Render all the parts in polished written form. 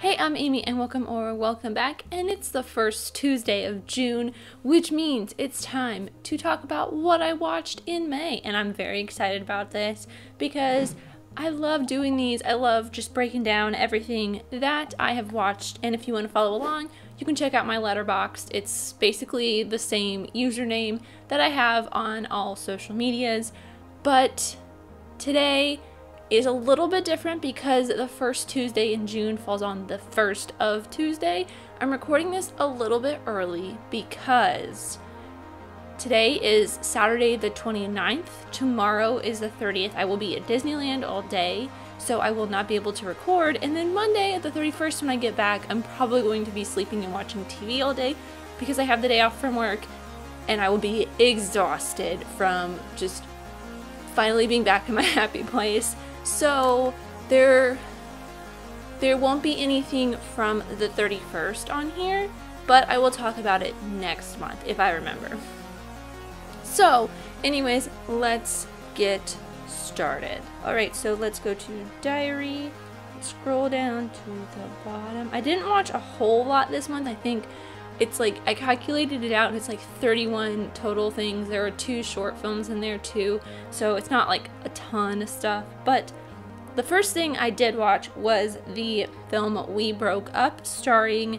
Hey, I'm Amy and welcome back, and it's the first Tuesday of June, which means it's time to talk about what I watched in May, and I'm very excited about this because I love doing these. I love just breaking down everything that I have watched, and if you want to follow along, you can check out my Letterboxd. It's basically the same username that I have on all social medias, but today is a little bit different because the first Tuesday in June falls on the 1st of Tuesday. I'm recording this a little bit early because today is Saturday the 29th. Tomorrow is the 30th. I will be at Disneyland all day, so I will not be able to record. And then Monday, the 31st, when I get back, I'm probably going to be sleeping and watching TV all day because I have the day off from work, and I will be exhausted from just finally being back in my happy place. So there won't be anything from the 31st on here, but I will talk about it next month if I remember. So anyways, let's get started. Alright, so let's go to diary, scroll down to the bottom. I didn't watch a whole lot this month. I think it's like, I calculated it out and it's like 31 total things. There are 2 short films in there too, so it's not like a ton of stuff. But the first thing I did watch was the film We Broke Up, starring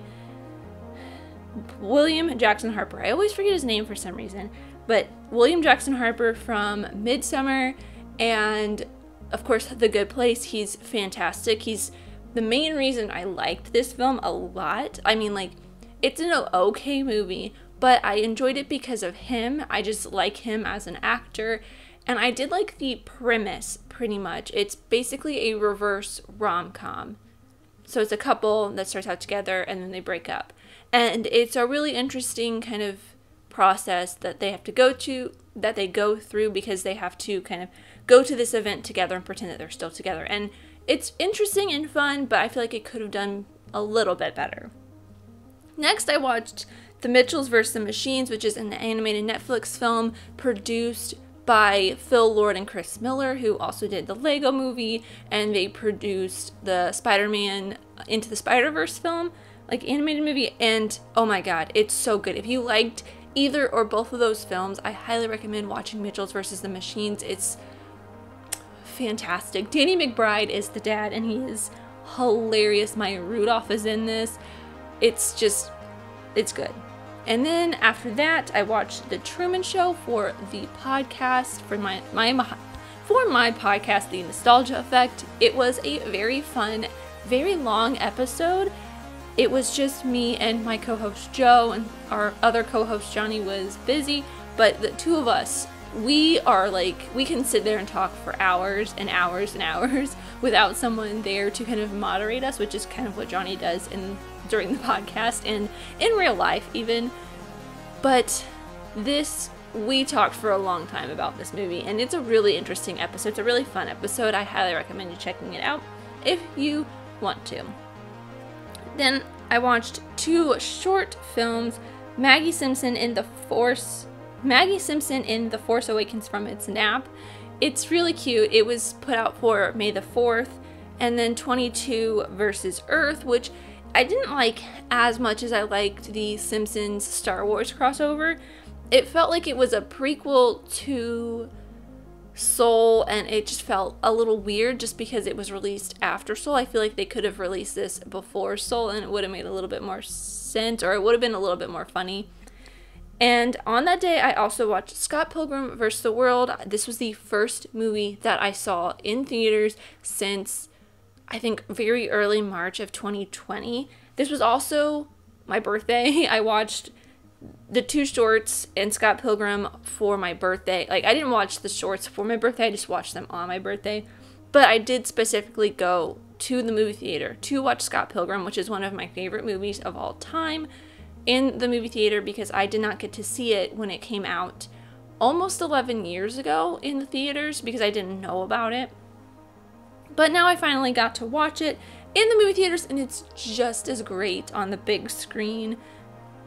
William Jackson Harper. I always forget his name for some reason, but William Jackson Harper from Midsummer and of course The Good Place. He's fantastic. He's the main reason I liked this film a lot. I mean, like, it's an okay movie, but I enjoyed it because of him. I just like him as an actor, and I did like the premise pretty much. It's basically a reverse rom-com. So it's a couple that starts out together and then they break up. And it's a really interesting kind of process that they have to go through because they have to kind of go to this event together and pretend that they're still together. And it's interesting and fun, but I feel like it could have done a little bit better. Next, I watched The Mitchells vs. the Machines, which is an animated Netflix film produced by Phil Lord and Chris Miller, who also did the Lego movie, and they produced the Spider-Man Into the Spider-Verse film, like animated movie, and oh my god, it's so good. If you liked either or both of those films, I highly recommend watching Mitchells vs. the Machines. It's fantastic. Danny McBride is the dad, and he is hilarious. Maya Rudolph is in this. It's good. And then after that, I watched The Truman Show for the podcast, for my podcast, The Nostalgia Effect. It was a very fun, very long episode. It was just me and my co-host Joe, and our other co-host Johnny was busy, but the two of us, we can sit there and talk for hours and hours and hours without someone there to kind of moderate us, which is kind of what Johnny does during the podcast and in real life even. But we talked for a long time about this movie, and it's a really interesting episode. It's a really fun episode. I highly recommend you checking it out if you want to. Then I watched 2 short films, Maggie Simpson in The Force Awakens from its nap. It's really cute. It was put out for May the 4th, and then 22 versus Earth, which I didn't like as much as I liked the Simpsons Star Wars crossover. It felt like it was a prequel to Soul, and it just felt a little weird just because it was released after Soul. I feel like they could have released this before Soul and it would have made a little bit more sense, or it would have been a little bit more funny. And on that day, I also watched Scott Pilgrim vs. the World. This was the first movie that I saw in theaters since, I think, very early March of 2020. This was also my birthday. I watched the 2 shorts and Scott Pilgrim for my birthday. Like, I didn't watch the shorts for my birthday, I just watched them on my birthday. But I did specifically go to the movie theater to watch Scott Pilgrim, which is one of my favorite movies of all time, in the movie theater because I did not get to see it when it came out almost 11 years ago in the theaters because I didn't know about it. But now I finally got to watch it in the movie theaters, and it's just as great on the big screen.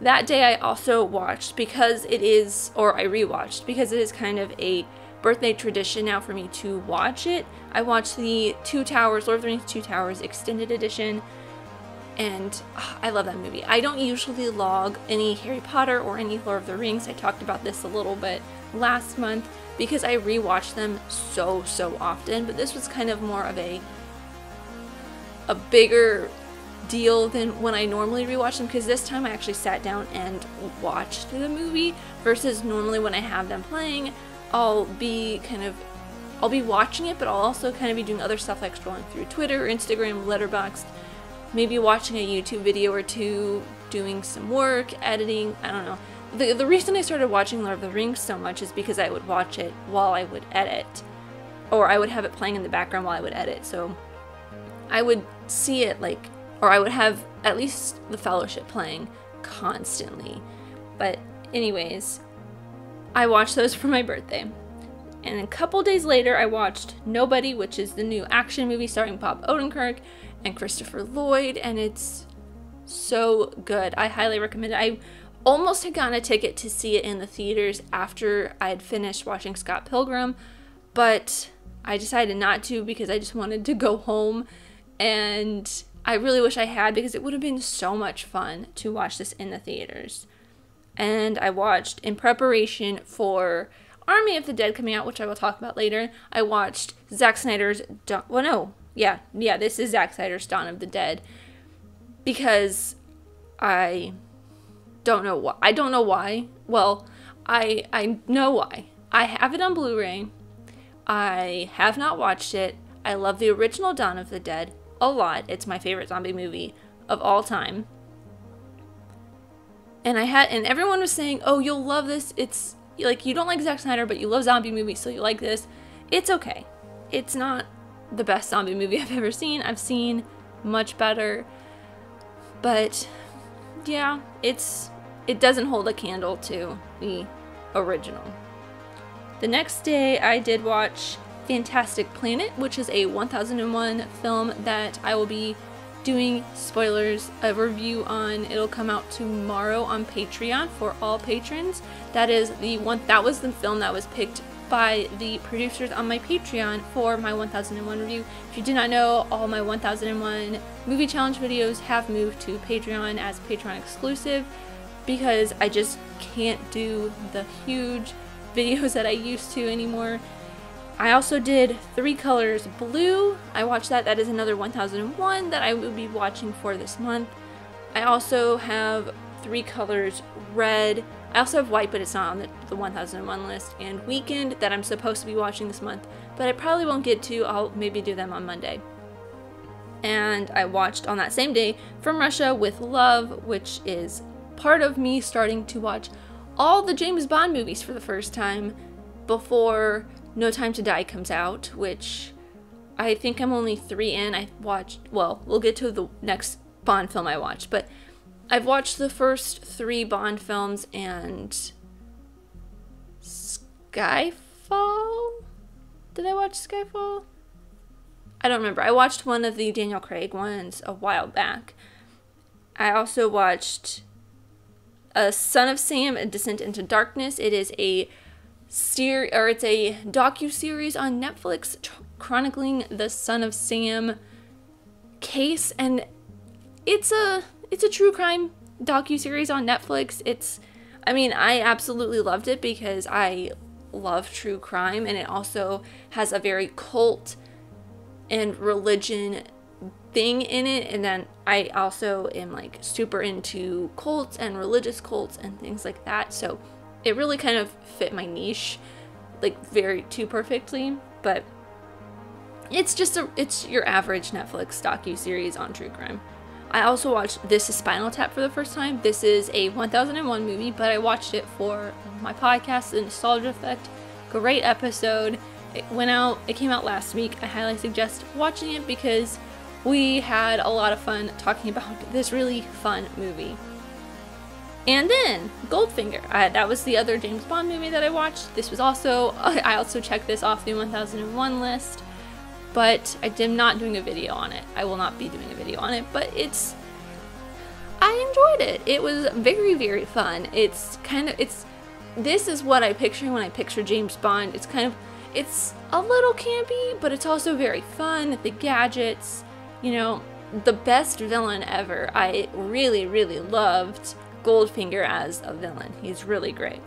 That day I also watched I rewatched because it is kind of a birthday tradition now for me to watch it. I watched the Lord of the Rings Two Towers Extended Edition, and I love that movie. I don't usually log any Harry Potter or any Lord of the Rings. I talked about this a little bit last month because I rewatch them so often, but this was kind of more of a bigger deal than when I normally rewatch them, because this time I actually sat down and watched the movie versus normally when I have them playing, I'll be watching it, but I'll also kind of be doing other stuff like scrolling through Twitter, Instagram, Letterboxd, maybe watching a YouTube video or two, doing some work, editing, I don't know. The reason I started watching Lord of the Rings so much is because I would watch it while I would edit, or I would have it playing in the background while I would edit, so I would see it or I would have at least The Fellowship playing constantly. But anyways, I watched those for my birthday. And a couple days later, I watched Nobody, which is the new action movie starring Bob Odenkirk and Christopher Lloyd, and it's so good. I highly recommend it. I almost had gotten a ticket to see it in the theaters after I had finished watching Scott Pilgrim, but I decided not to because I just wanted to go home, and I really wish I had, because it would have been so much fun to watch this in the theaters. And I watched, in preparation for Army of the Dead coming out, which I will talk about later, I watched Zack Snyder's this is Zack Snyder's Dawn of the Dead, because I don't know why. I don't know why. Well, I know why. I have it on Blu-ray. I have not watched it. I love the original Dawn of the Dead a lot. It's my favorite zombie movie of all time. And everyone was saying, "Oh, you'll love this. It's like, you don't like Zack Snyder, but you love zombie movies, so you like this." It's okay. It's not the best zombie movie I've ever seen. I've seen much better. But yeah, it doesn't hold a candle to the original. The next day I did watch Fantastic Planet, which is a 1001 film that I will be doing spoilers, a review on. It'll come out tomorrow on Patreon for all patrons. That was the film that was picked by the producers on my Patreon for my 1001 review. If you did not know, all my 1001 movie challenge videos have moved to Patreon as Patreon exclusive, because I just can't do the huge videos that I used to anymore. I also did 3 Colors Blue. I watched that. That is another 1001 that I will be watching for this month. I also have 3 Colors Red. I also have White, but it's not on the 1001 list. And Weekend, that I'm supposed to be watching this month, but I probably won't get to. I'll maybe do them on Monday. And I watched on that same day From Russia with Love, which is part of me starting to watch all the James Bond movies for the first time before No Time to Die comes out, which I think I'm only 3 in. I watched, well, we'll get to the next Bond film I watched, but I've watched the first 3 Bond films and Skyfall? Did I watch Skyfall? I don't remember. I watched one of the Daniel Craig ones a while back. I also watched Son of Sam, A Descent into Darkness. It is a docu-series on Netflix chronicling the Son of Sam case, and it's a true crime docu-series on Netflix. I absolutely loved it because I love true crime, and it also has a very cult and religion thing in it, and then I also am super into cults and religious cults and things like that, so it really kind of fit my niche very too perfectly. But it's your average Netflix docu-series on true crime. I also watched This Is Spinal Tap for the first time. This is a 1001 movie, but I watched it for my podcast, The Nostalgia Effect. Great episode. It came out last week. I highly suggest watching it because we had a lot of fun talking about this really fun movie. And then Goldfinger. That was the other James Bond movie that I watched. I also checked this off the 1001 list, but I am not doing a video on it. I will not be doing a video on it, but I enjoyed it. It was very, very fun. This is what I picture when I picture James Bond. It's a little campy, but it's also very fun. The gadgets, the best villain ever. I really, really loved Goldfinger as a villain. He's really great.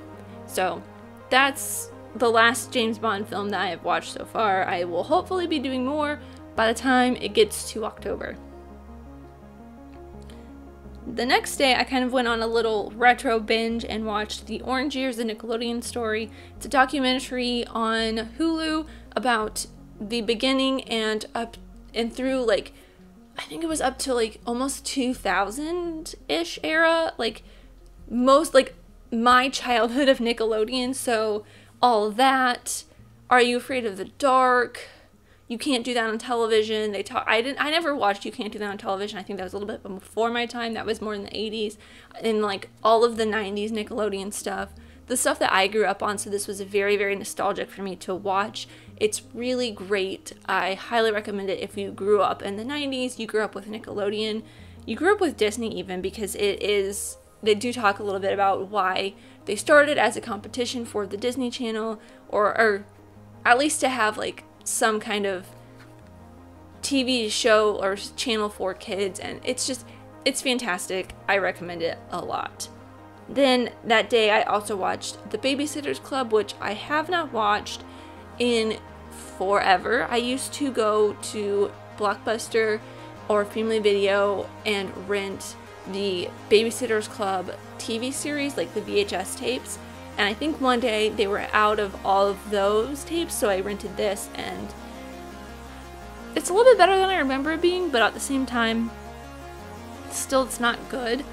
So that's the last James Bond film that I have watched so far. I will hopefully be doing more by the time it gets to October. The next day, I kind of went on a little retro binge and watched The Orange Years, a Nickelodeon story. It's a documentary on Hulu about the beginning and up and through, like, I think it was up to like almost 2000-ish era, like most, like my childhood of Nickelodeon. So all that, Are You Afraid of the Dark, You Can't Do That on Television. I never watched You Can't Do That on Television. I think that was a little bit before my time. That was more in the 80s, and like all of the 90s Nickelodeon stuff, the stuff that I grew up on. So this was very, very nostalgic for me to watch. It's really great. I highly recommend it if you grew up in the 90s, you grew up with Nickelodeon, you grew up with Disney even, because they do talk a little bit about why they started as a competition for the Disney Channel, or at least to have like some kind of TV show or channel for kids, and it's fantastic. I recommend it a lot. Then that day I also watched The Babysitter's Club, which I have not watched in forever. I used to go to Blockbuster or Family Video and rent the Babysitter's Club TV series, like the VHS tapes, and I think one day they were out of all of those tapes, so I rented this, and it's a little bit better than I remember it being, but at the same time, still it's not good.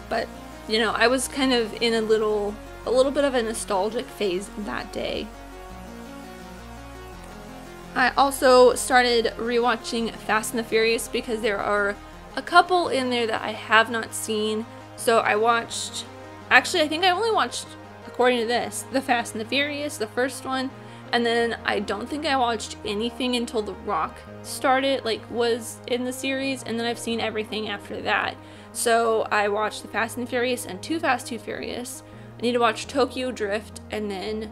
But you know, I was kind of in a little bit of a nostalgic phase that day. I also started rewatching Fast and the Furious because there are a couple in there that I have not seen. So I watched, actually I think I only watched, according to this, The Fast and the Furious, the first one, and then I don't think I watched anything until The Rock was in the series, and then I've seen everything after that. So I watched The Fast and the Furious and Too Fast, Too Furious. I need to watch Tokyo Drift and then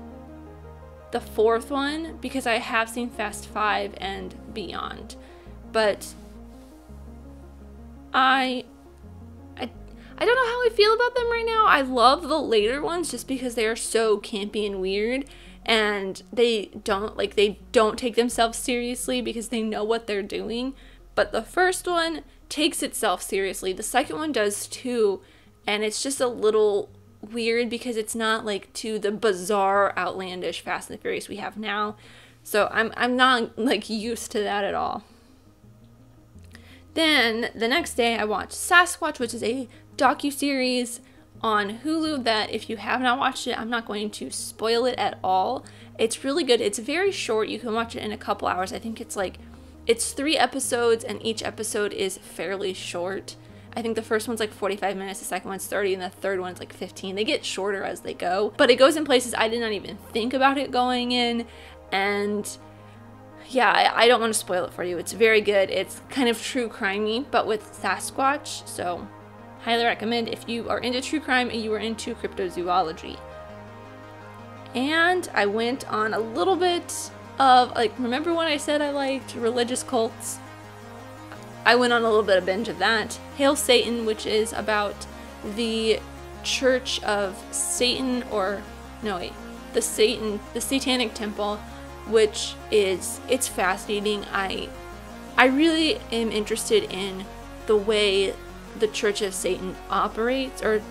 the fourth one, because I have seen Fast 5 and Beyond. But I don't know how I feel about them right now. I love the later ones just because they are so campy and weird, and they don't take themselves seriously because they know what they're doing. But the first one takes itself seriously. The second one does too, and it's just a little weird because it's not like to the bizarre, outlandish Fast and the Furious we have now. So I'm not like used to that at all. Then the next day I watched Sasquatch, which is a docuseries on Hulu that if you have not watched it, I'm not going to spoil it at all. It's really good. It's very short. You can watch it in a couple hours. I think it's 3 episodes, and each episode is fairly short. I think the first one's like 45 minutes, the second one's 30, and the third one's like 15. They get shorter as they go, but it goes in places I did not even think about it going in. And yeah, I don't want to spoil it for you. It's very good. It's kind of true crimey, but with Sasquatch, so highly recommend if you are into true crime and you are into cryptozoology. And I went on a little bit of, like, remember when I said I liked religious cults? I went on a little bit of binge of that. Hail Satan, which is about the Church of Satan, the Satanic Temple, which it's fascinating. I really am interested in the way the Church of Satan operates, or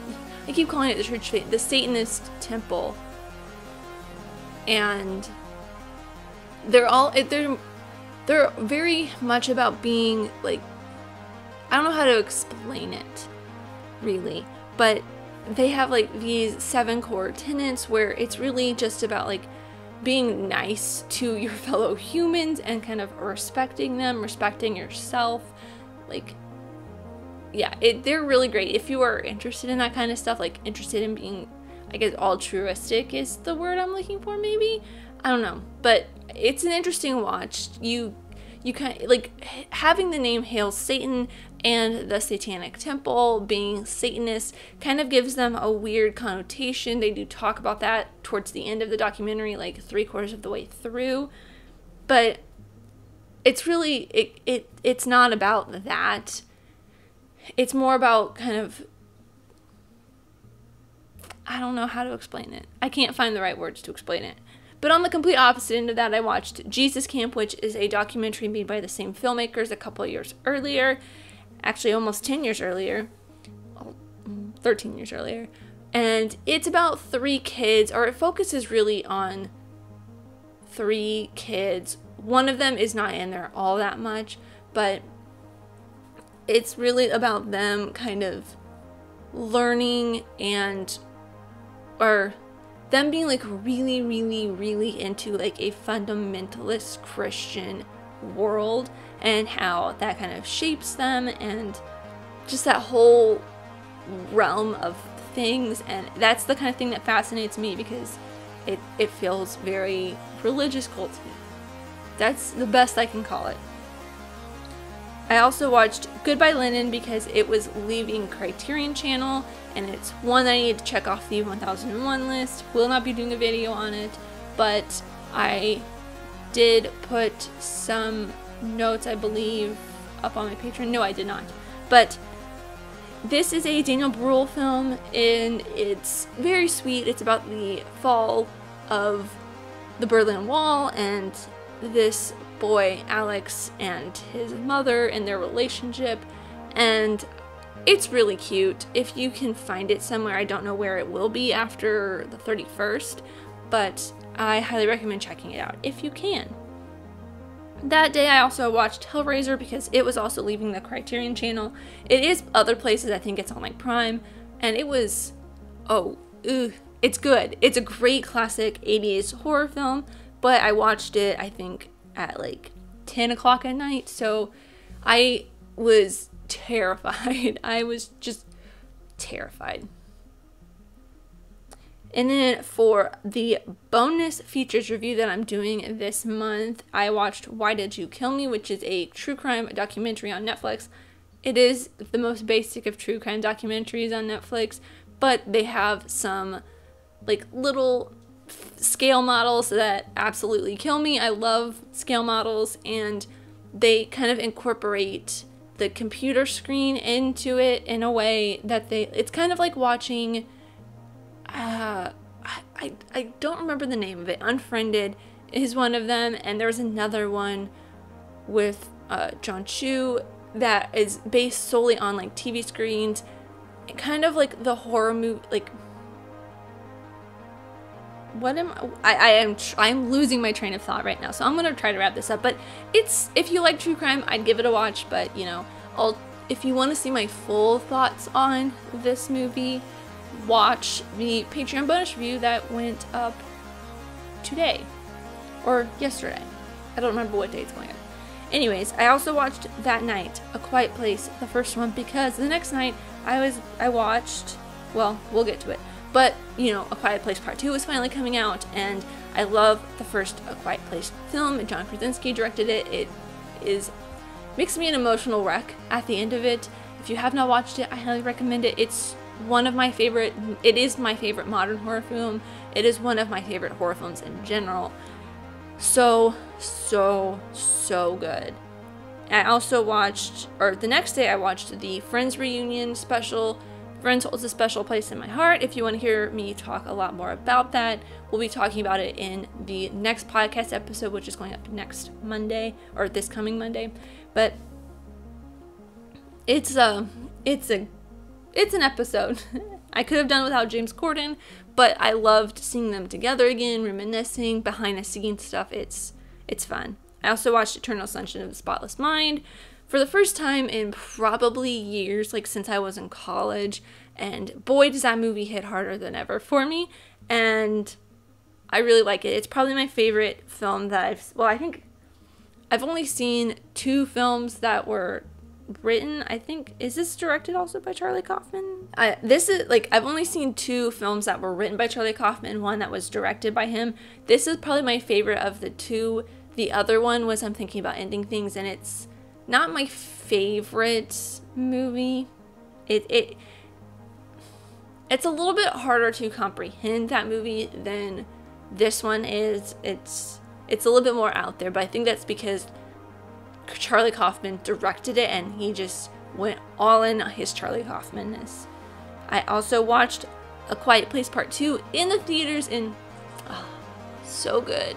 I keep calling it the Church of Satan, the Satanist Temple. And they're very much about being, like, I don't know how to explain it really, but they have like these 7 core tenets where it's really just about like being nice to your fellow humans and kind of respecting them, respecting yourself. Like, yeah, they're really great. If you are interested in that kind of stuff, like interested in being, I guess, altruistic is the word I'm looking for, maybe? I don't know. But it's an interesting watch. You kind of, like, having the name Hail Satan and the Satanic Temple being Satanist kind of gives them a weird connotation. They do talk about that towards the end of the documentary, like 3/4 of the way through. But it's really, it's not about that. It's more about kind of, I don't know how to explain it. I can't find the right words to explain it. But on the complete opposite end of that, I watched Jesus Camp, which is a documentary made by the same filmmakers a couple of years earlier. Actually, almost 10 years earlier. 13 years earlier. And it's about 3 kids, or it focuses really on 3 kids. One of them is not in there all that much, but it's really about them kind of learning or them being like really, really, really into like a fundamentalist Christian world, and how that kind of shapes them, and just that whole realm of things. And that's the kind of thing that fascinates me, because it feels very religious culty. That's the best I can call it. I also watched Goodbye Lenin because it was leaving Criterion Channel, and it's one I need to check off the 1001 list. Will not be doing a video on it, but I did put some notes, I believe, up on my Patreon. No, I did not. But this is a Daniel Bruhl film, and it's very sweet. It's about the fall of the Berlin Wall, and this boy, Alex, and his mother, and their relationship. And it's really cute. If you can find it somewhere, I don't know where it will be after the 31st, but I highly recommend checking it out if you can. That day I also watched Hellraiser because it was also leaving the Criterion Channel. It is other places, I think it's on like Prime, and it was, it's good. It's a great classic 80s horror film, but I watched it, I think, at like 10 o'clock at night, so I was terrified. I was just terrified. And then for the bonus features review that I'm doing this month, I watched Why Did You Kill Me, which is a true crime documentary on Netflix. It is the most basic of true crime documentaries on Netflix, but they have some like little scale models that absolutely kill me. I love scale models, and they kind of incorporate the computer screen into it in a way that it's kind of like watching I don't remember the name of it. Unfriended is one of them, and there's another one with John Chu that is based solely on like TV screens, kind of like the horror movie, like I'm losing my train of thought right now, so I'm gonna try to wrap this up. But if you like true crime, I'd give it a watch. But you know, if you want to see my full thoughts on this movie, watch the Patreon bonus review that went up today or yesterday. I don't remember what day it's going up. Anyways, I also watched that night A Quiet Place, the first one, because the next night I watched, well, we'll get to it, but you know, A Quiet Place Part 2 was finally coming out, and I love the first A Quiet Place film. John Krasinski directed it. It makes me an emotional wreck at the end of it. If you have not watched it, I highly recommend it. It's one of my favorite, it is my favorite modern horror film. It is one of my favorite horror films in general. So good. I also watched, or the next day I watched the Friends reunion special. Friends holds a special place in my heart. If you want to hear me talk a lot more about that, we'll be talking about it in the next podcast episode, which is going up next Monday, or this coming Monday. But it's an episode. I could have done without James Corden, but I loved seeing them together again, reminiscing, behind the scenes stuff. It's fun. I also watched Eternal Sunshine of the Spotless Mind for the first time in probably years, like since I was in college, and boy does that movie hit harder than ever for me, and I really like it. It's probably my favorite film that I think I've only seen 2 films that were written, I think, is this directed also by Charlie Kaufman? I've only seen 2 films that were written by Charlie Kaufman, one that was directed by him. This is probably my favorite of the 2. The other one was I'm Thinking About Ending Things, and it's not my favorite movie. It's a little bit harder to comprehend, that movie, than this one is. It's a little bit more out there, but I think that's because Charlie Kaufman directed it, and he just went all in on his Charlie Kaufman-ness. I also watched A Quiet Place Part 2 in the theaters, and so good.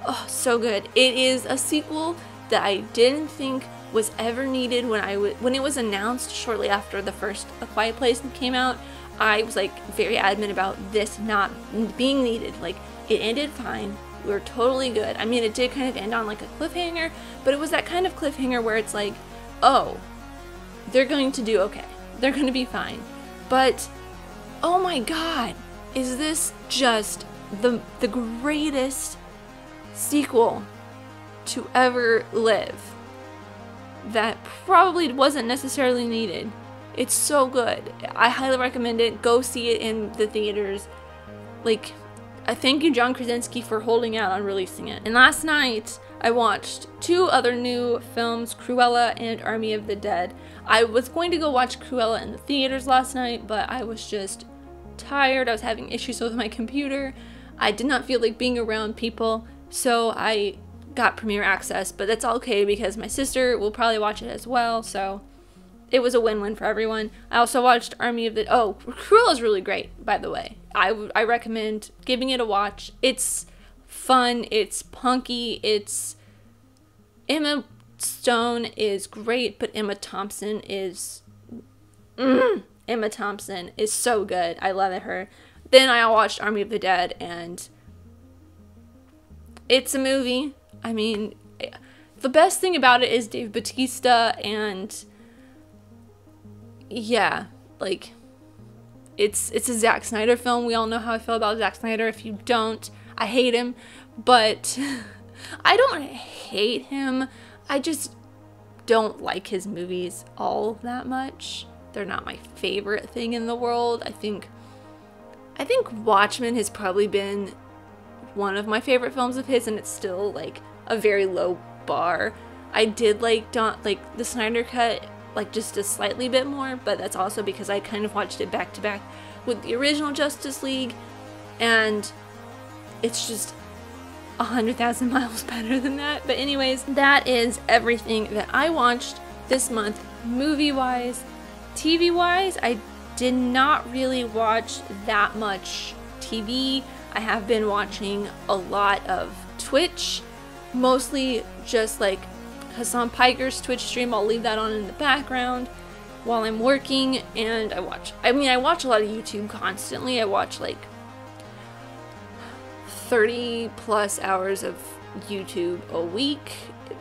Oh, so good. It is a sequel that I didn't think was ever needed when it was announced shortly after the first A Quiet Place came out. I was like very adamant about this not being needed. Like, it ended fine. We were totally good. I mean, it did kind of end on like a cliffhanger, but it was that kind of cliffhanger where it's like, oh, they're going to do okay. They're going to be fine. But, oh my God, is this just the greatest sequel to ever live that probably wasn't necessarily needed. It's so good. I highly recommend it. Go see it in the theaters. Like, I thank you, John Krasinski, for holding out on releasing it. And last night, I watched 2 other new films, Cruella and Army of the Dead. I was going to go watch Cruella in the theaters last night, but I was just tired. I was having issues with my computer. I did not feel like being around people, so I got Premiere Access, but that's okay because my sister will probably watch it as well, so it was a win-win for everyone. I also watched Army of the... Oh, Cruella's really great, by the way. I recommend giving it a watch. It's fun, it's punky, it's... Emma Stone is great, but Emma Thompson is... Emma Thompson is so good. I love her. Then I watched Army of the Dead, and it's a movie. I mean, the best thing about it is Dave Bautista, and yeah, like, it's a Zack Snyder film. We all know how I feel about Zack Snyder. If you don't, I hate him, but I don't hate him. I just don't like his movies all that much. They're not my favorite thing in the world. I think Watchmen has probably been one of my favorite films of his, and it's still like a very low bar. I did like the Snyder Cut like just a slightly bit more, but that's also because I kind of watched it back to back with the original Justice League, and it's just 100,000 miles better than that. But anyways, that is everything that I watched this month, movie-wise. TV-wise, I did not really watch that much TV. I have been watching a lot of Twitch, mostly just like Hassan Piker's Twitch stream. I'll leave that on in the background while I'm working, and I watch a lot of YouTube constantly. I watch like 30 plus hours of YouTube a week,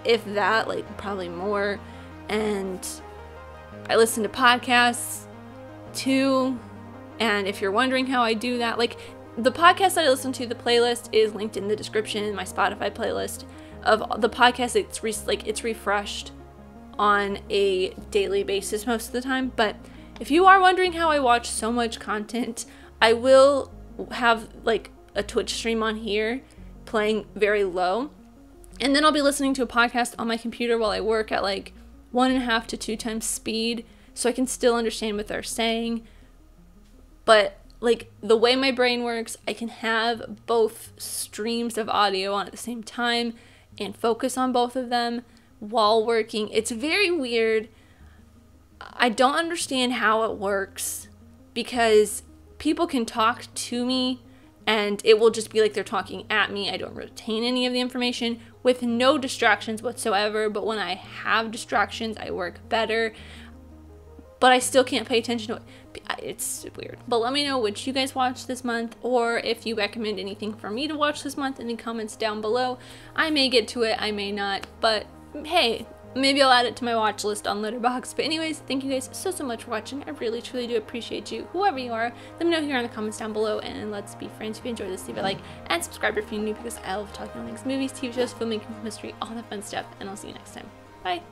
if that, like probably more, and I listen to podcasts too. And if you're wondering how I do that, like, the podcast that I listen to, the playlist is linked in the description, my Spotify playlist of the podcast. It's refreshed on a daily basis most of the time. But if you are wondering how I watch so much content, I will have like a Twitch stream on here playing very low, and then I'll be listening to a podcast on my computer while I work at like 1.5 to 2 times speed, so I can still understand what they're saying. But like, the way my brain works, I can have both streams of audio on at the same time and focus on both of them while working. It's very weird. I don't understand how it works, because people can talk to me and it will just be like they're talking at me. I don't retain any of the information with no distractions whatsoever, but when I have distractions, I work better. But I still can't pay attention to it. It's weird. But let me know what you guys watched this month, or if you recommend anything for me to watch this month in the comments down below. I may get to it, I may not, but hey, maybe I'll add it to my watch list on Letterboxd. But anyways, thank you guys so much for watching. I really truly do appreciate you, whoever you are. Let me know here in the comments down below, and let's be friends. If you enjoyed this, leave a like and subscribe if you're new, because I love talking on things, movies, TV shows, filmmaking, mystery, all that fun stuff. And I'll see you next time. Bye.